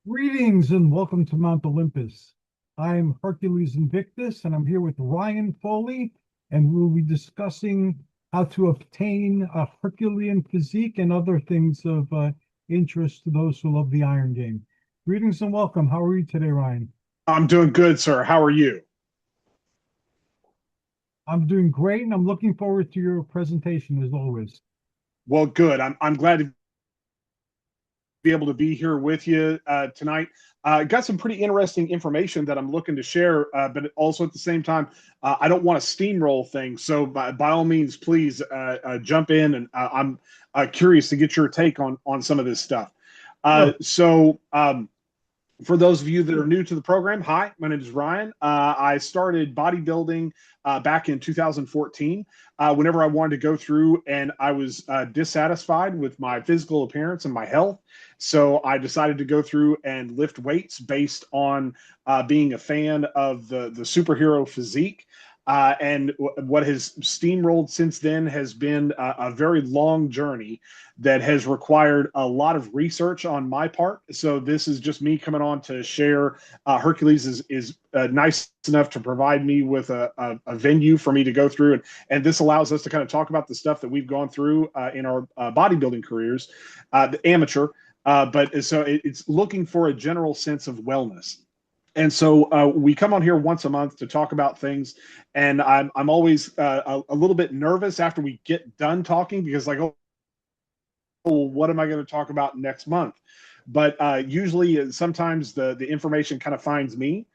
Greetings and welcome to Mount Olympus. I'm Hercules Invictus and I'm here with Ryan Foley, and we'll be discussing how to obtain a Herculean physique and other things of interest to those who love the Iron Game. Greetings and welcome. How are you today, Ryan? I'm doing good, sir. How are you? I'm doing great and I'm looking forward to your presentation as always. Well, good. I'm glad to be able to be here with you tonight. Got some pretty interesting information that I'm looking to share, but also at the same time, I don't want to steamroll things. So by all means, please jump in, and I'm curious to get your take on some of this stuff. Uh, Sure. so for those of you that are new to the program, hi, my name is Ryan. I started bodybuilding back in 2014. Whenever I wanted to go through and I was dissatisfied with my physical appearance and my health, so I decided to go through and lift weights based on being a fan of the superhero physique. And what has steamrolled since then has been a very long journey that has required a lot of research on my part. So this is just me coming on to share. Hercules is nice enough to provide me with a venue for me to go through, and this allows us to kind of talk about the stuff that we've gone through in our bodybuilding careers, the amateur. But so it's looking for a general sense of wellness. And so we come on here once a month to talk about things, and I'm always a little bit nervous after we get done talking because like, oh, what am I going to talk about next month? But usually, sometimes the information kind of finds me.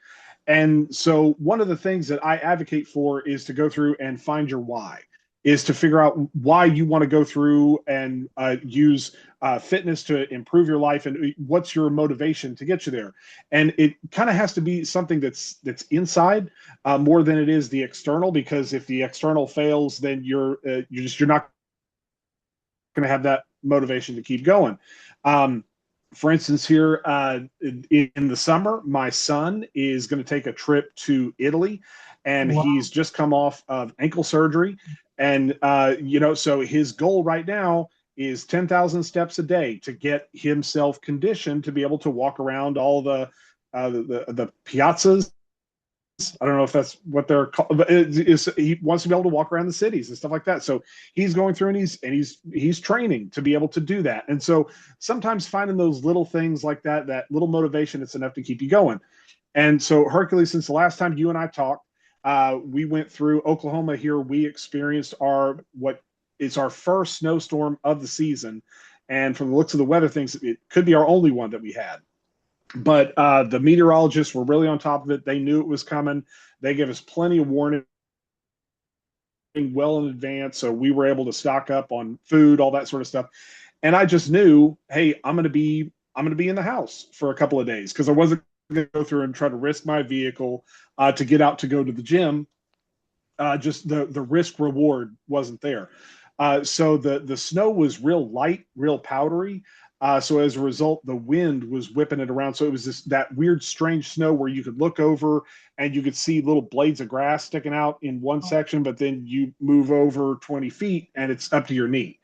And so, one of the things that I advocate for is to go through and find your why, is to figure out why you want to go through and use fitness to improve your life, and what's your motivation to get you there. And it kind of has to be something that's inside more than it is the external, because if the external fails, then you're not going to have that motivation to keep going. For instance, here in the summer, my son is going to take a trip to Italy, and Wow. he's just come off of ankle surgery. And, so his goal right now is 10,000 steps a day to get himself conditioned to be able to walk around all the piazzas. I don't know if that's what they're called, but he wants to be able to walk around the cities and stuff like that. So he's going through, and he's training to be able to do that. And so sometimes finding those little things like that little motivation, it's enough to keep you going. And so Hercules, since the last time you and I talked, we went through Oklahoma here. We experienced our what is our first snowstorm of the season, and from the looks of the weather things, it could be our only one that we had. But the meteorologists were really on top of it. They knew it was coming. They gave us plenty of warning well in advance, so we were able to stock up on food, all that sort of stuff. And I just knew, hey, I'm going to be in the house for a couple of days because I wasn't going to go through and try to risk my vehicle to get out to go to the gym. Just the risk reward wasn't there. So the snow was real light, real powdery. So as a result, the wind was whipping it around. So it was that weird, strange snow where you could look over and you could see little blades of grass sticking out in one section, but then you move over 20 feet and it's up to your knee.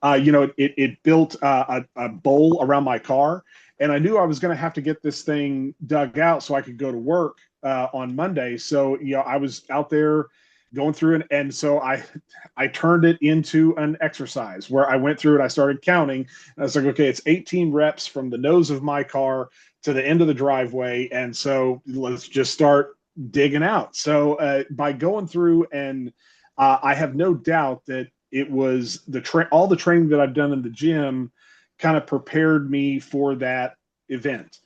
It built a bowl around my car, and I knew I was going to have to get this thing dug out so I could go to work on Monday. So I was out there going through it, and so I turned it into an exercise where I went through it. I started counting, and I was like, okay, it's 18 reps from the nose of my car to the end of the driveway, and so let's just start digging out. So by going through and I have no doubt that it was all the training that I've done in the gym kind of prepared me for that event.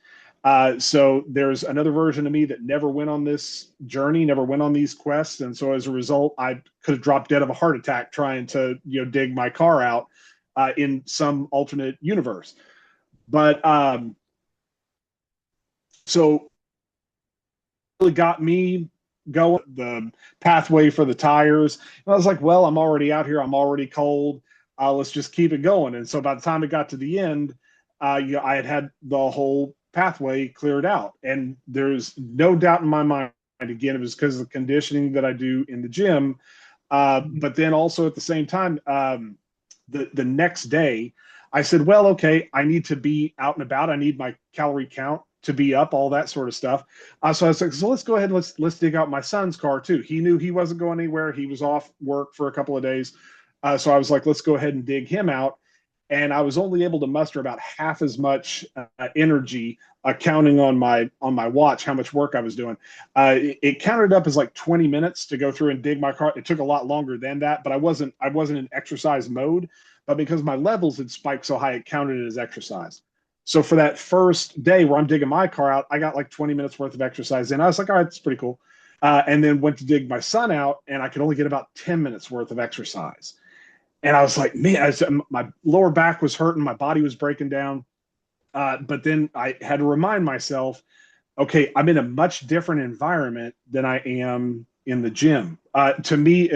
So there's another version of me that never went on this journey, never went on these quests, and so as a result, I could have dropped dead of a heart attack trying to dig my car out in some alternate universe. But so really got me going the pathway for the tires. And I was like, well, I'm already out here. I'm already cold. Let's just keep it going. And so by the time it got to the end, I had the whole pathway cleared out. And there's no doubt in my mind, again, it was because of the conditioning that I do in the gym. But then also at the same time, the next day, I said, well, okay, I need to be out and about. I need my calorie count to be up, all that sort of stuff. So I was like, so let's go ahead and let's dig out my son's car too. He knew he wasn't going anywhere. He was off work for a couple of days. So I was like, let's go ahead and dig him out. And I was only able to muster about half as much energy, counting on my watch how much work I was doing. It counted up as like 20 minutes to go through and dig my car. It took a lot longer than that, but I wasn't in exercise mode. But because my levels had spiked so high, it counted it as exercise. So for that first day where I'm digging my car out, I got like 20 minutes worth of exercise in. I was like, all right, that's pretty cool. And then went to dig my son out, and I could only get about 10 minutes worth of exercise. And I was like, man, my lower back was hurting, my body was breaking down. But then I had to remind myself, okay, I'm in a much different environment than I am in the gym. To me,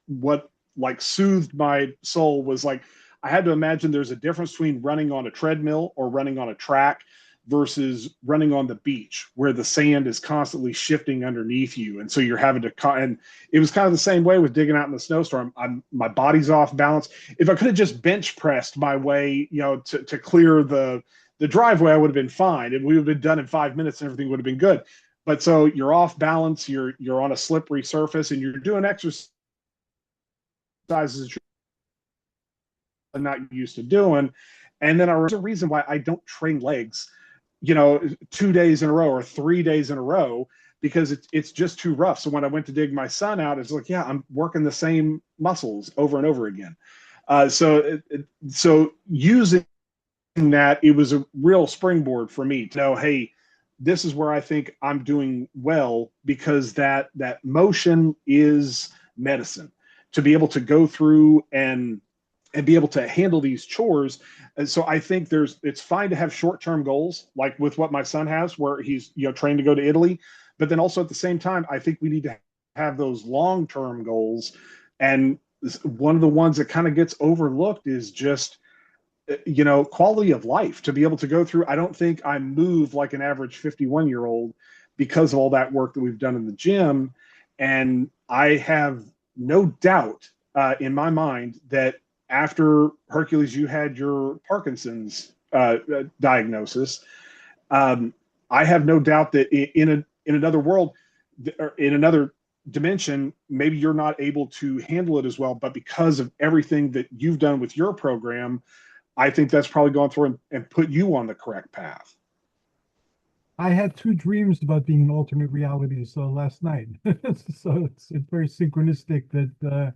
what like soothed my soul was like, I had to imagine there's a difference between running on a treadmill or running on a track versus running on the beach where the sand is constantly shifting underneath you. And so you're having to, and it was kind of the same way with digging out in the snowstorm. My body's off balance. If I could have just bench pressed my way, to clear the driveway, I would have been fine. And we would have been done in 5 minutes and everything would have been good. But so you're off balance, you're on a slippery surface, and you're doing exercises I'm not used to doing. And then there's a reason why I don't train legs, 2 days in a row or 3 days in a row, because it's just too rough. So when I went to dig my son out, it's like, yeah, I'm working the same muscles over and over again. So using that, it was a real springboard for me to know, hey, this is where I think I'm doing well, because that motion is medicine. To be able to go through and be able to handle these chores. And so I think it's fine to have short-term goals, like with what my son has, where he's trained to go to Italy. But then also at the same time, I think we need to have those long-term goals. And one of the ones that kind of gets overlooked is just quality of life. To be able to go through, I don't think I move like an average 51-year-old because of all that work that we've done in the gym. And I have no doubt in my mind that after Hercules, you had your Parkinson's diagnosis. I have no doubt that in another world, or in another dimension, maybe you're not able to handle it as well. But because of everything that you've done with your program, I think that's probably gone through and put you on the correct path. I had two dreams about being in alternate realities last night. So it's very synchronistic that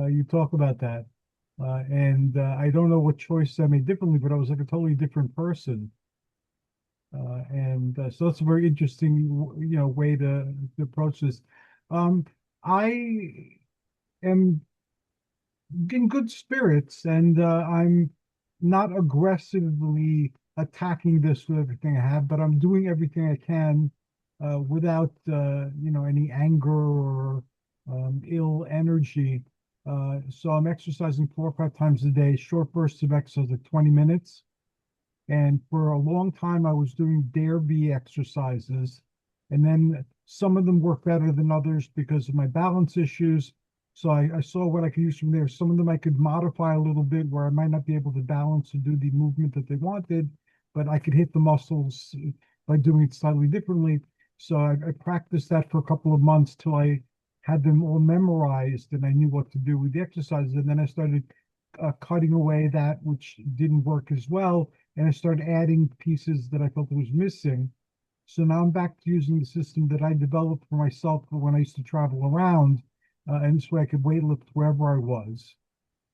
you talk about that. And I don't know what choice I made differently, but I was like a totally different person. And so that's a very interesting, way to approach this. I am in good spirits, and I'm not aggressively attacking this with everything I have, but I'm doing everything I can without, any anger or ill energy. So I'm exercising 4 or 5 times a day, short bursts of exercise, like 20 minutes. And for a long time, I was doing Dare V exercises. And then some of them work better than others because of my balance issues. So I saw what I could use from there. Some of them I could modify a little bit where I might not be able to balance or do the movement that they wanted, but I could hit the muscles by doing it slightly differently. So I practiced that for a couple of months till I had them all memorized and I knew what to do with the exercises. And then I started cutting away that which didn't work as well. And I started adding pieces that I felt was missing. So now I'm back to using the system that I developed for myself for when I used to travel around. And this way I could weightlift wherever I was.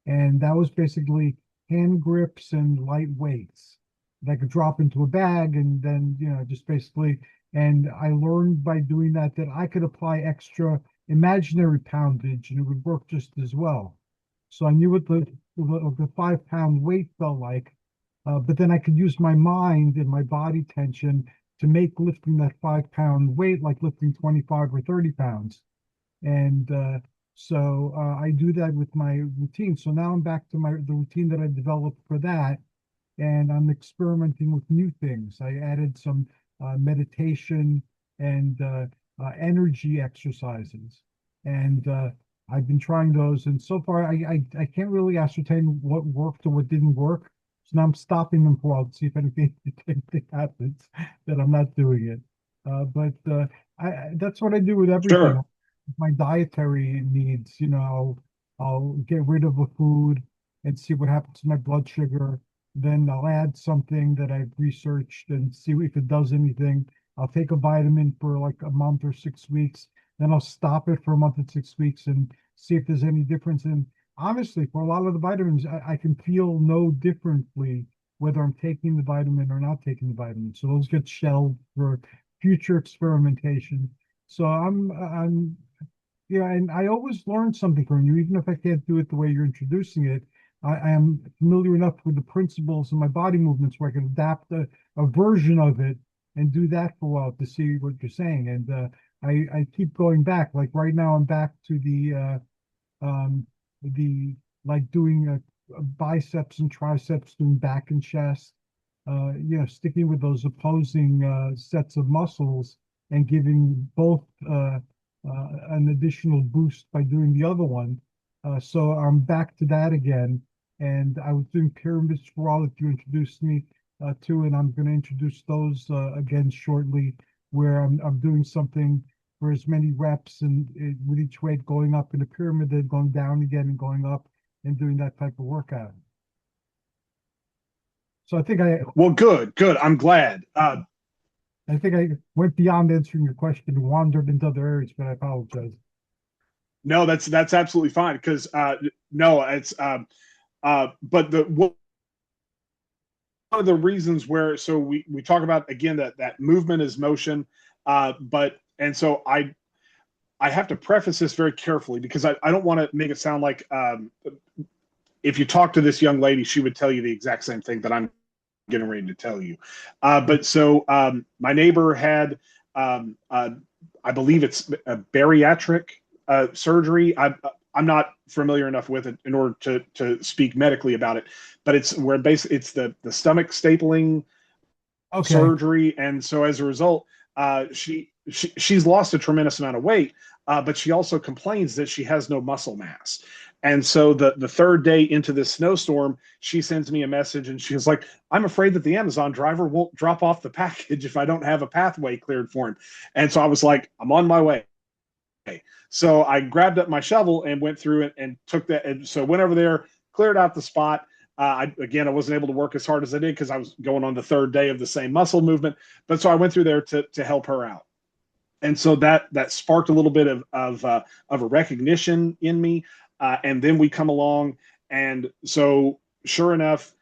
And that was basically hand grips and light weights that I could drop into a bag and then, just basically, and I learned by doing that I could apply extra imaginary poundage and it would work just as well. So I knew what the 5 pound weight felt like, but then I could use my mind and my body tension to make lifting that 5 pound weight like lifting 25 or 30 pounds. And so I do that with my routine. So now I'm back to the routine that I developed for that, and I'm experimenting with new things. I added some meditation and energy exercises, and I've been trying those. And so far, I can't really ascertain what worked or what didn't work. So now I'm stopping them for a while to see if anything, if anything happens that I'm not doing it. But that's what I do with everything. Sure. My dietary needs, I'll get rid of a food and see what happens to my blood sugar. Then I'll add something that I've researched and see if it does anything. I'll take a vitamin for like a month or 6 weeks. Then I'll stop it for a month and 6 weeks and see if there's any difference. And honestly, for a lot of the vitamins, I can feel no differently whether I'm taking the vitamin or not taking the vitamin. So those get shelved for future experimentation. So yeah, and I always learn something from you, even if I can't do it the way you're introducing it. I am familiar enough with the principles of my body movements where I can adapt a version of it and do that for a while to see what you're saying. And I keep going back. Like right now, I'm back to the like doing biceps and triceps, doing back and chest. Sticking with those opposing sets of muscles and giving both an additional boost by doing the other one. So I'm back to that again. And I was doing pyramids for all that you introduced me to, and I'm going to introduce those again shortly, where I'm doing something for as many reps and with each weight going up in a pyramid, then going down again and going up and doing that type of workout. So Well, good, good. I'm glad. I think I went beyond answering your question and wandered into other areas, but I apologize. No, that's absolutely fine because no, it's but the one of the reasons where so we talk about again that movement is motion, but and so I have to preface this very carefully because I don't want to make it sound like if you talk to this young lady, she would tell you the exact same thing that I'm getting ready to tell you. But so my neighbor had, I believe it's a bariatric surgery. I'm not familiar enough with it in order to speak medically about it, but it's where basically it's the stomach stapling surgery, and so as a result, she's lost a tremendous amount of weight, but she also complains that she has no muscle mass. And so the third day into this snowstorm, she sends me a message and she's like, I'm afraid that the Amazon driver won't drop off the package if I don't have a pathway cleared for him. And so I was like, I'm on my way. So I grabbed up my shovel and went through it and took that. And so went over there, cleared out the spot. I wasn't able to work as hard as I did because I was going on the third day of the same muscle movement. But so I went through there to help her out. And so that sparked a little bit of a recognition in me. And then we come along, and so sure enough,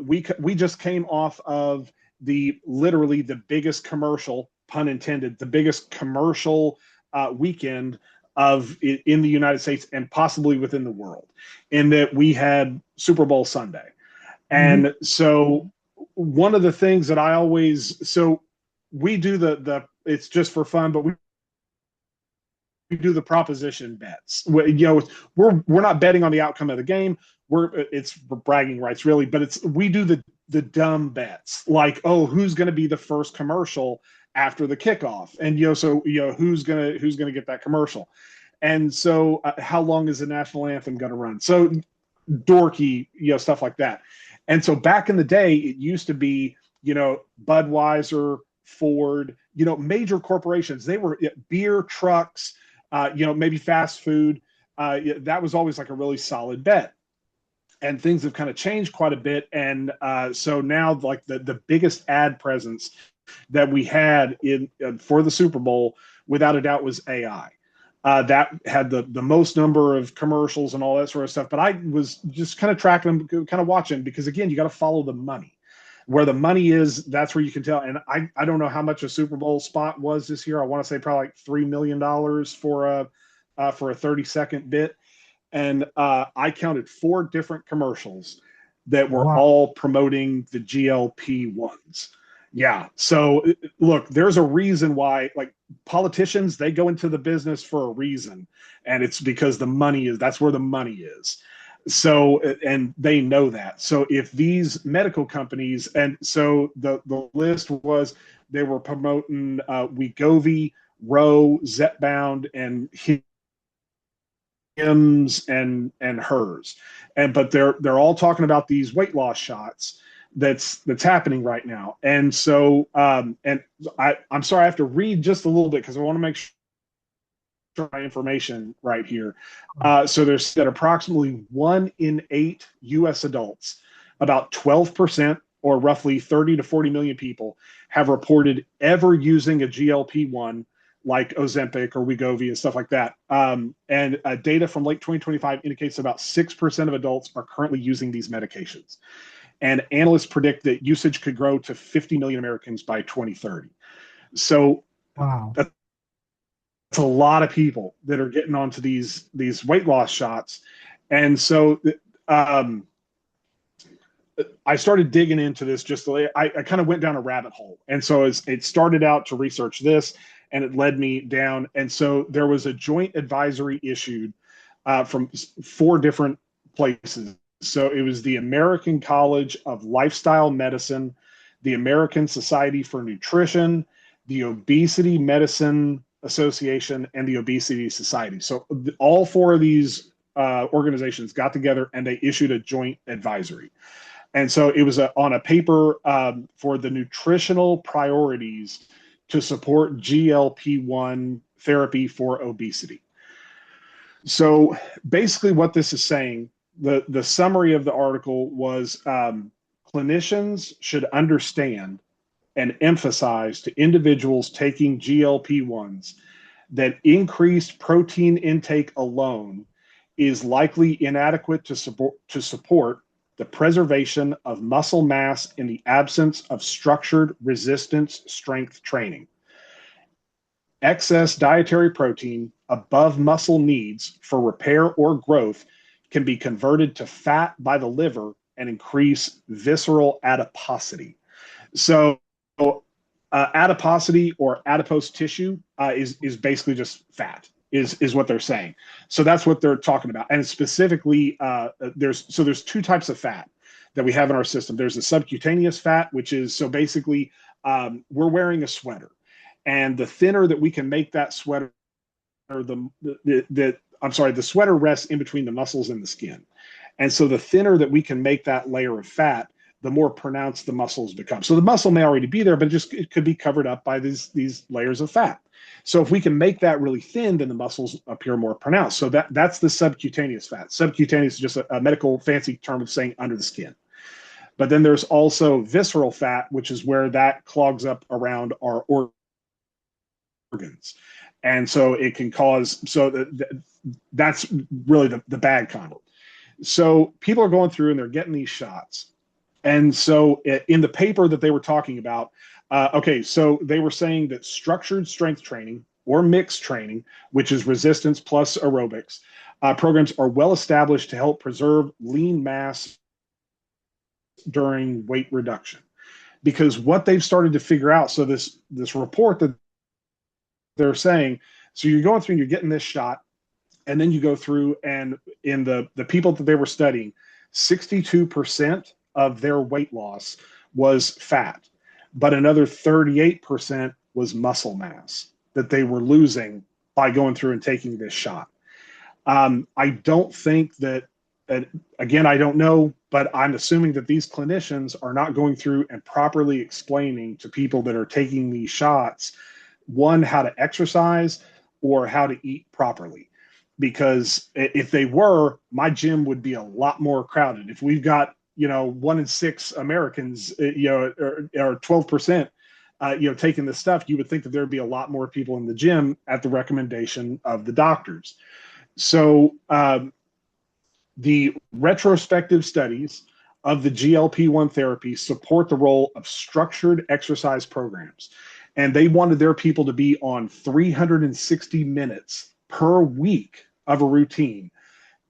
we just came off of literally the biggest commercial, pun intended, the biggest commercial weekend in the United States and possibly within the world, in that we had Super Bowl Sunday. And so one of the things that I always, so we do it's just for fun, but we do the proposition bets. We're not betting on the outcome of the game. It's for bragging rights really, but we do the dumb bets, like, oh, who's going to be the first commercial after the kickoff, and who's gonna get that commercial, and so how long is the national anthem going to run? So dorky, stuff like that. And so back in the day, it used to be, Budweiser, Ford, major corporations. They were beer trucks, maybe fast food. That was always like a really solid bet. And things have kind of changed quite a bit. And so now, like the biggest ad presence that we had for the Super Bowl, without a doubt, was AI. That had the most number of commercials and all that sort of stuff. But I was just kind of tracking them, kind of watching, because again, you got to follow the money. Where the money is, that's where you can tell. And I don't know how much a Super Bowl spot was this year. I want to say probably like $3 million for a 30-second bit. And I counted 4 different commercials that were all promoting the GLP-1s. Yeah. So look, there's a reason why, like, politicians, they go into the business for a reason. And it's because that's where the money is. So, and they know that. So if these medical companies, and so the list was, they were promoting Wegovy, Roe, Zepbound, and Hims and hers, but they're all talking about these weight loss shots that's happening right now. And so and I'm sorry, I have to read just a little bit because I want to make sure my information right here. So there's that approximately 1 in 8 U.S. adults, about 12%, or roughly 30 to 40 million people, have reported ever using a GLP-1 like Ozempic or Wegovy and stuff like that. And data from late 2025 indicates about 6% of adults are currently using these medications. And analysts predict that usage could grow to 50 million Americans by 2030. So Wow. that's a lot of people that are getting onto these weight loss shots. And so I started digging into this. I kind of went down a rabbit hole. And so it started out to research this, and it led me down. And so there was a joint advisory issued from 4 different places. So it was the American College of Lifestyle Medicine, the American Society for Nutrition, the Obesity Medicine Association, and the Obesity Society. So all 4 of these organizations got together and they issued a joint advisory. And so it was on a paper for the nutritional priorities to support GLP-1 therapy for obesity. So basically what this is saying, the summary of the article was clinicians should understand and emphasize to individuals taking GLP-1s that increased protein intake alone is likely inadequate to support the preservation of muscle mass in the absence of structured resistance strength training. Excess dietary protein above muscle needs for repair or growth can be converted to fat by the liver and increase visceral adiposity. So adiposity or adipose tissue is basically just fat. Is what they're saying. So that's what they're talking about. And specifically, there's 2 types of fat that we have in our system. There's the subcutaneous fat, which is, so basically, we're wearing a sweater, and the thinner that we can make that sweater, or the sweater rests in between the muscles and the skin. And so the thinner that we can make that layer of fat, the more pronounced the muscles become. So the muscle may already be there, but it could be covered up by these layers of fat. So if we can make that really thin, then the muscles appear more pronounced. So that's the subcutaneous fat. Subcutaneous is just a medical fancy term of saying under the skin. But then there's also visceral fat, which is where that clogs up around our organs. And so it can cause, that's really the bad kind. So people are going through and they're getting these shots. And so in the paper that they were talking about, so they were saying that structured strength training or mixed training, which is resistance plus aerobics, programs are well established to help preserve lean mass during weight reduction. Because what they've started to figure out, so this report that they're saying, so you're going through and you're getting this shot, and then you go through, and in the people that they were studying, 62% of their weight loss was fat, but another 38% was muscle mass that they were losing by going through and taking this shot. I don't think that, again, I don't know, but I'm assuming that these clinicians are not going through and properly explaining to people that are taking these shots, one, how to exercise or how to eat properly. Because if they were, my gym would be a lot more crowded. If we've got 1 in 6 Americans, or 12%, taking this stuff, you would think that there'd be a lot more people in the gym at the recommendation of the doctors. So the retrospective studies of the GLP-1 therapy support the role of structured exercise programs. And they wanted their people to be on 360 minutes per week of a routine,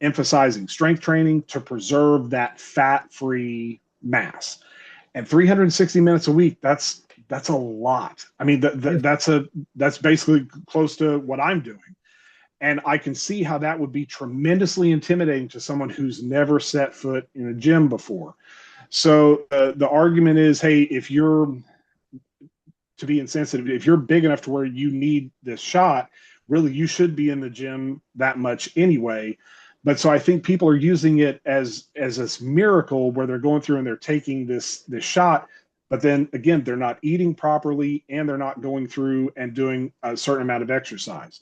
emphasizing strength training to preserve that fat-free mass. And 360 minutes a week, that's a lot. I mean, that's basically close to what I'm doing. And I can see how that would be tremendously intimidating to someone who's never set foot in a gym before. So the argument is, hey, if you're, to be insensitive, if you're big enough to where you need this shot, really you should be in the gym that much anyway. But so I think people are using it as this miracle where they're going through and they're taking this shot, but then again, they're not eating properly and they're not going through and doing a certain amount of exercise.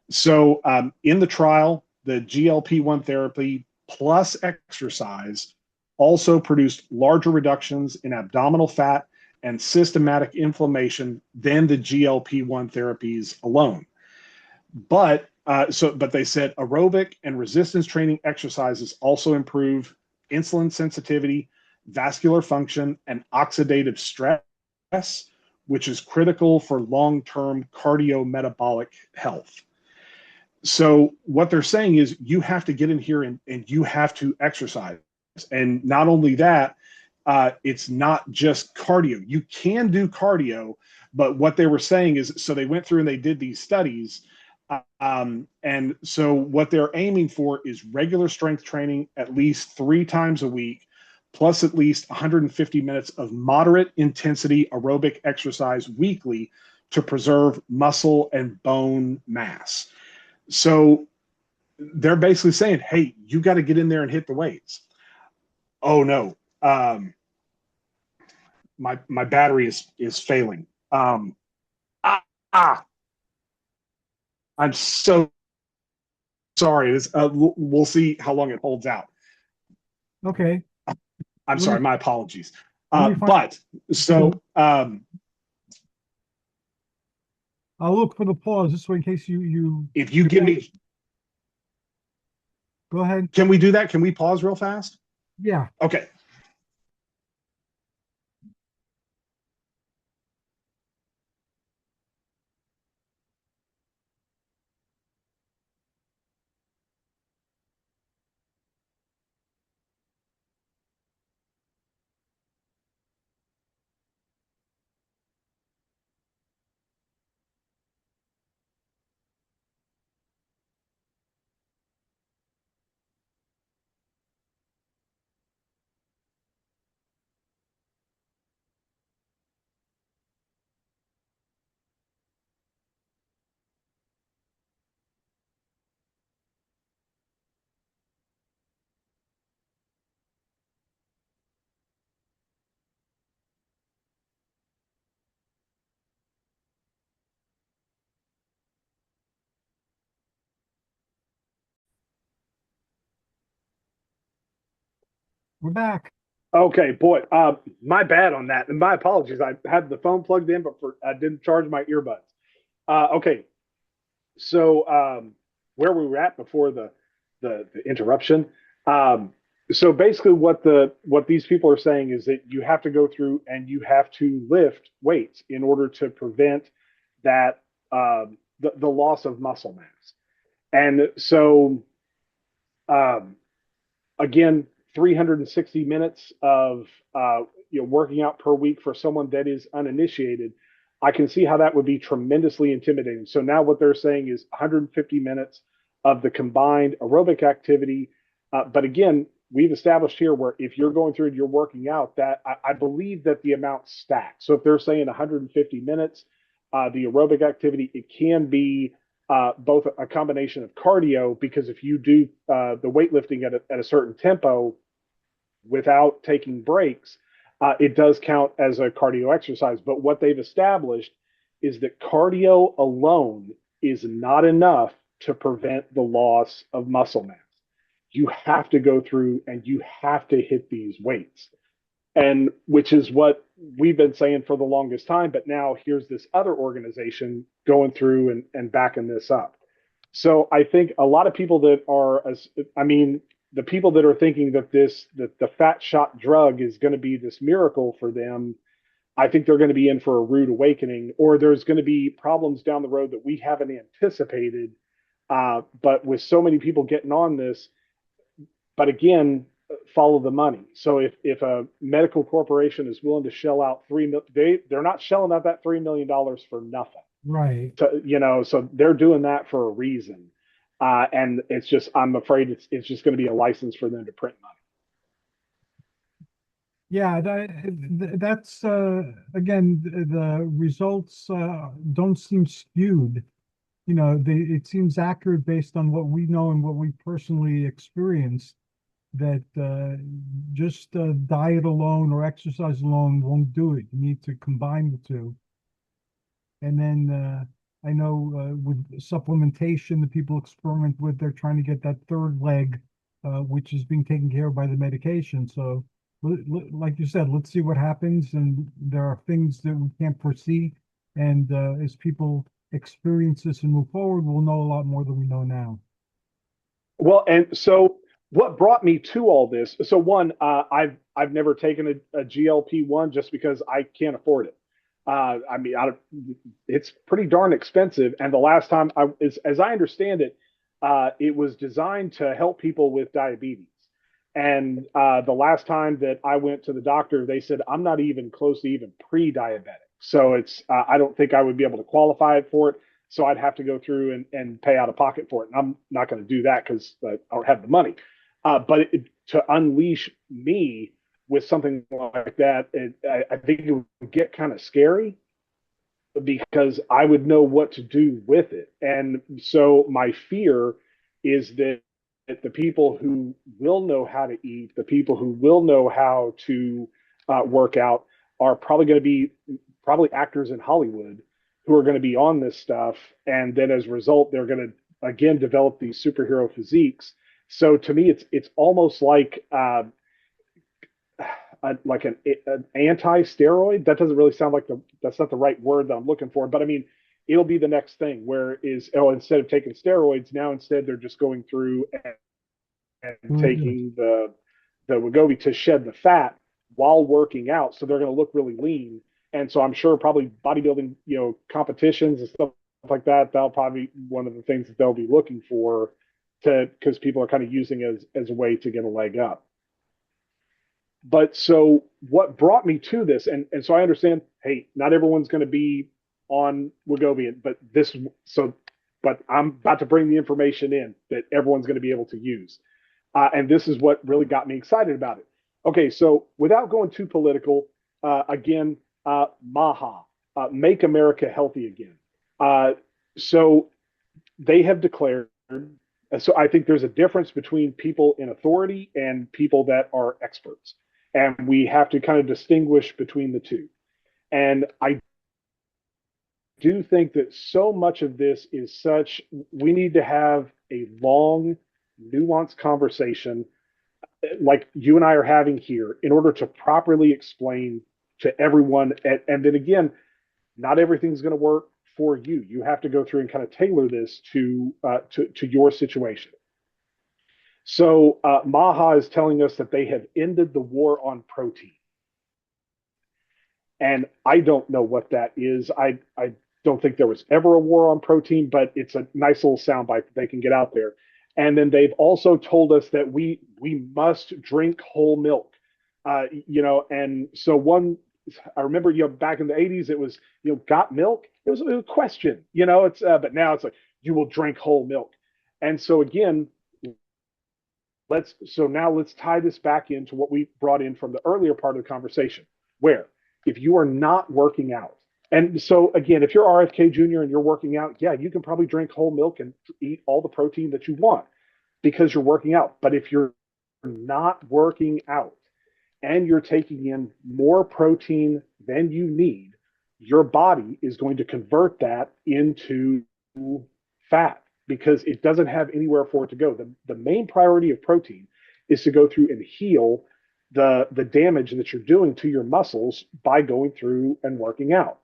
So in the trial, the GLP-1 therapy plus exercise also produced larger reductions in abdominal fat and systematic inflammation than the GLP-1 therapies alone. But they said aerobic and resistance training exercises also improve insulin sensitivity, vascular function, and oxidative stress, which is critical for long-term cardiometabolic health. So what they're saying is you have to get in here and you have to exercise. And not only that, it's not just cardio. You can do cardio, but what they were saying is, so they went through and they did these studies. And so what they're aiming for is regular strength training at least 3 times a week, plus at least 150 minutes of moderate intensity aerobic exercise weekly to preserve muscle and bone mass. So they're basically saying, hey, you got to get in there and hit the weights. Oh no. My battery is failing. I'm so sorry. We'll see how long it holds out. Okay. I'm sorry. My apologies. I'll look for the pause this way in case you. If you give me. Go ahead. Can we do that? Can we pause real fast? Yeah. Okay. We're back. Okay, boy, my bad on that, and my apologies. I had the phone plugged in, but I didn't charge my earbuds. Okay, so where we were at before the interruption. So basically, what these people are saying is that you have to go through and you have to lift weights in order to prevent that the loss of muscle mass. And so again, 360 minutes of working out per week for someone that is uninitiated, I can see how that would be tremendously intimidating. So now what they're saying is 150 minutes of the combined aerobic activity. But again, we've established here where if you're going through and you're working out, that I believe that the amount stacks. So if they're saying 150 minutes, the aerobic activity, it can be both a combination of cardio, because if you do the weightlifting at a certain tempo without taking breaks, it does count as a cardio exercise. But what they've established is that cardio alone is not enough to prevent the loss of muscle mass. You have to go through and you have to hit these weights. And which is what we've been saying for the longest time. But now here's this other organization going through and backing this up. So I think a lot of people that are, the people that are thinking that the fat shot drug is going to be this miracle for them, I think they're going to be in for a rude awakening, or there's going to be problems down the road that we haven't anticipated. But with so many people getting on this, but again, follow the money. So if a medical corporation is willing to shell out they're not shelling out that $3 million for nothing. Right. So they're doing that for a reason. And it's just, I'm afraid it's just going to be a license for them to print money. Yeah, that's again, the results don't seem skewed it seems accurate based on what we know and what we personally experienced, that just diet alone or exercise alone won't do it. You need to combine the two. And then I know with supplementation that people experiment with, they're trying to get that third leg, which is being taken care of by the medication. So, like you said, let's see what happens. And there are things that we can't foresee. And as people experience this and move forward, we'll know a lot more than we know now. Well, and so what brought me to all this? So one, I've never taken a GLP-1 just because I can't afford it. I mean, it's pretty darn expensive. And the last time as I understand it, it was designed to help people with diabetes. And the last time that I went to the doctor, they said I'm not even close to even pre-diabetic. So I don't think I would be able to qualify for it. So I'd have to go through and pay out of pocket for it. And I'm not going to do that because I don't have the money. But to unleash me with something like that, I think it would get kind of scary because I would know what to do with it. And so my fear is that the people who will know how to eat, the people who will know how to work out, are probably going to be actors in Hollywood who are going to be on this stuff. And then as a result, they're going to, again, develop these superhero physiques. So to me, it's almost like an anti-steroid. That doesn't really sound like that's not the right word that I'm looking for, but I mean, it'll be the next thing where instead of taking steroids, now instead they're just going through and taking the Wegovy to shed the fat while working out. So they're going to look really lean. And so I'm sure probably bodybuilding, competitions and stuff like that, that'll probably be one of the things that they'll be looking for because people are kind of using it as a way to get a leg up. But so what brought me to this, and so I understand, hey, not everyone's going to be on Wegovy, but I'm about to bring the information in that everyone's going to be able to use. And this is what really got me excited about it. Okay, so without going too political, again, MAHA, Make America Healthy Again. So they have declared, so I think there's a difference between people in authority and people that are experts. And we have to kind of distinguish between the two. And I do think that so much of this is we need to have a long, nuanced conversation like you and I are having here in order to properly explain to everyone. And then again, not everything's going to work for you. You have to go through and kind of tailor this to your situation. So MAHA is telling us that they have ended the war on protein. And I don't know what that is. I don't think there was ever a war on protein, but it's a nice little soundbite that they can get out there. And then they've also told us that we must drink whole milk. And so I remember, back in the 80s, it was, got milk. It was a question, but now it's like, you will drink whole milk. And so again, let's tie this back into what we brought in from the earlier part of the conversation, where if you are not working out, and so again, if you're RFK Jr. and you're working out, yeah, you can probably drink whole milk and eat all the protein that you want because you're working out. But if you're not working out and you're taking in more protein than you need, your body is going to convert that into fat because it doesn't have anywhere for it to go. The main priority of protein is to go through and heal the damage that you're doing to your muscles by going through and working out.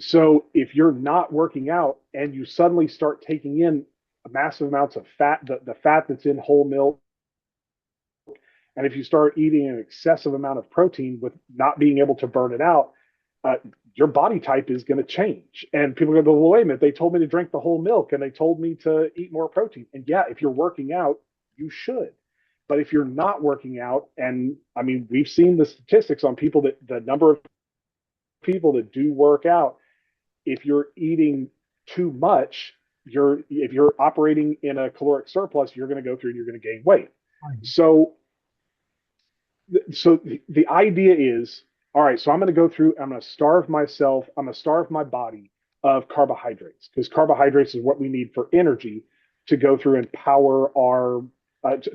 So if you're not working out and you suddenly start taking in massive amounts of fat, the fat that's in whole milk, and if you start eating an excessive amount of protein with not being able to burn it out, your body type is going to change. And people are going to go, well, wait a minute, they told me to drink the whole milk and they told me to eat more protein. And yeah, if you're working out, you should. But if you're not working out, and I mean, we've seen the statistics on the number of people that do work out, if you're eating too much, if you're operating in a caloric surplus, you're going to go through and you're going to gain weight. Mm-hmm. So the idea is, all right, so I'm going to go through, I'm going to starve myself, I'm going to starve my body of carbohydrates, because carbohydrates is what we need for energy to go through and power our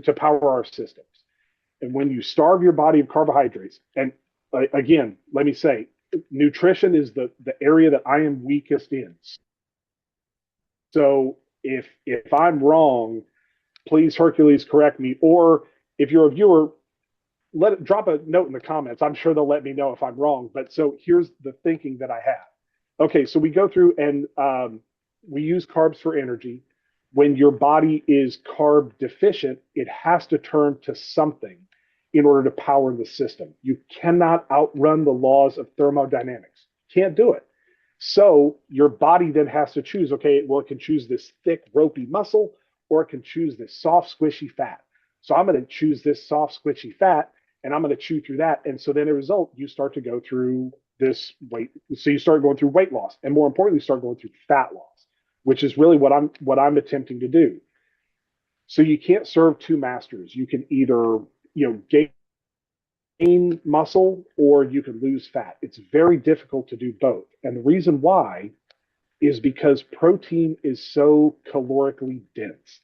to power our systems. And when you starve your body of carbohydrates, and again, let me say, nutrition is the area that I am weakest in. So if I'm wrong, please Hercules correct me. Or if you're a viewer, drop a note in the comments. I'm sure they'll let me know if I'm wrong. But so here's the thinking that I have. Okay, so we go through and we use carbs for energy. When your body is carb deficient, it has to turn to something in order to power the system. You cannot outrun the laws of thermodynamics. Can't do it. So your body then has to choose, okay, well, it can choose this thick, ropey muscle, or it can choose this soft, squishy fat. So I'm going to choose this soft, squishy fat, and I'm going to chew through that. And so then, as a result, you start to go through this weight. So you start going through weight loss, and more importantly, you start going through fat loss, which is really what I'm attempting to do. So you can't serve two masters. You can either gain muscle or you can lose fat. It's very difficult to do both. And the reason why is because protein is so calorically dense.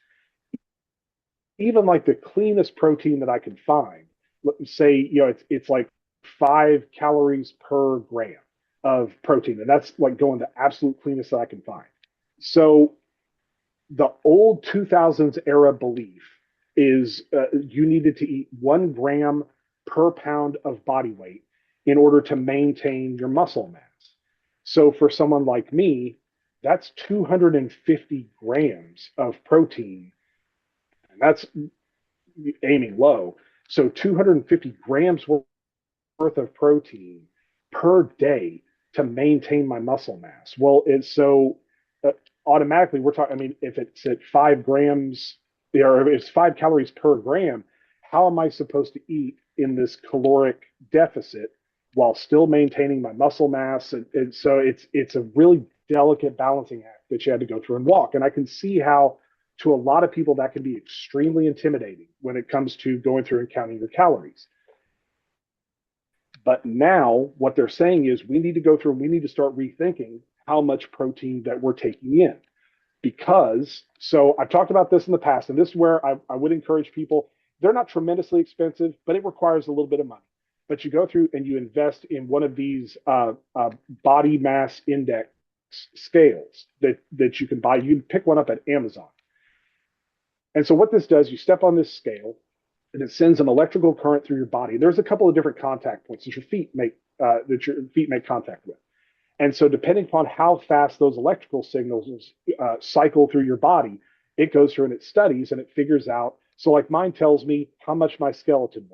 Even like the cleanest protein that I can find, let's say, it's like 5 calories per gram of protein. And that's like going the absolute cleanest that I can find. So the old 2000s era belief is you needed to eat 1 gram per pound of body weight in order to maintain your muscle mass. So for someone like me, that's 250 grams of protein, and that's aiming low. So 250 grams worth of protein per day to maintain my muscle mass. Well, it's so automatically we're talking, I mean, if it's at 5 grams, or if it's 5 calories per gram, how am I supposed to eat in this caloric deficit while still maintaining my muscle mass? And so it's a really delicate balancing act that you had to go through and walk. And I can see how to a lot of people that can be extremely intimidating when it comes to going through and counting your calories. But now what they're saying is we need to go through and we need to start rethinking how much protein that we're taking in. Because, so I've talked about this in the past, and this is where I would encourage people. They're not tremendously expensive, but it requires a little bit of money. But you go through and you invest in one of these body mass index scales that you can buy. You can pick one up at Amazon. And so what this does, you step on this scale, and it sends an electrical current through your body. There's a couple of different contact points that your feet make contact with. And so depending upon how fast those electrical signals cycle through your body, it goes through and it studies and it figures out. So like mine tells me how much my skeleton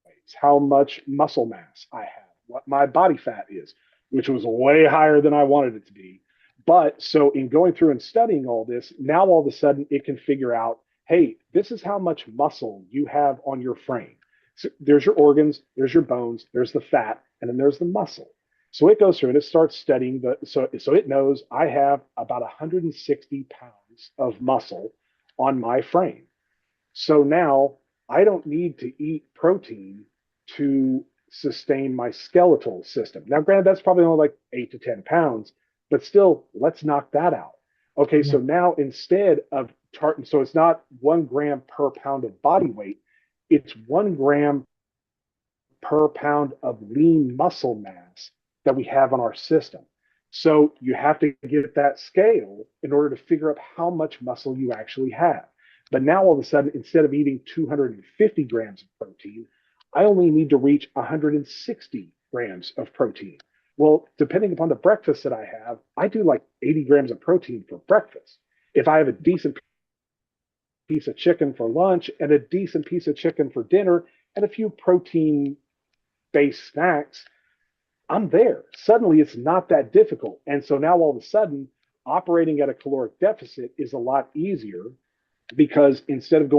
weighs, how much muscle mass I have, what my body fat is, which was way higher than I wanted it to be. But so in going through and studying all this, now all of a sudden it can figure out, hey, this is how much muscle you have on your frame. So there's your organs, there's your bones, there's the fat, and then there's the muscle. So it goes through and it starts studying so it knows I have about 160 pounds of muscle on my frame. So now I don't need to eat protein to sustain my skeletal system. Now, granted, that's probably only like 8 to 10 pounds, but still, let's knock that out. Okay, so now instead of so it's not 1 gram per pound of body weight, it's 1 gram per pound of lean muscle mass that we have on our system. So you have to get that scale in order to figure out how much muscle you actually have. But now all of a sudden, instead of eating 250 grams of protein, I only need to reach 160 grams of protein. Well, depending upon the breakfast that I have, I do like 80 grams of protein for breakfast. If I have a decent piece of chicken for lunch and a decent piece of chicken for dinner and a few protein-based snacks, I'm there. Suddenly, it's not that difficult. And so now all of a sudden, operating at a caloric deficit is a lot easier because instead of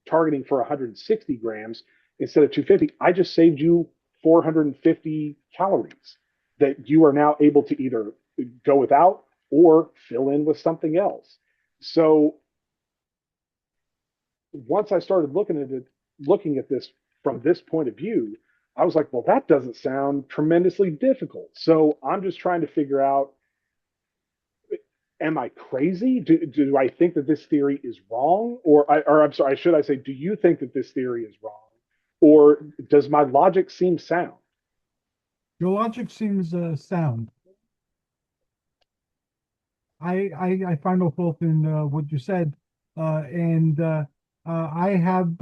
targeting for 160 grams instead of 250, I just saved you 450 calories that you are now able to either go without or fill in with something else. So once I started looking at this from this point of view, I was like, well, that doesn't sound tremendously difficult. So I'm just trying to figure out, am I crazy? Do I think that this theory is wrong? Or I'm sorry, should I say, do you think that this theory is wrong? Or does my logic seem sound? Your logic seems sound. I find no fault in what you said, and I have,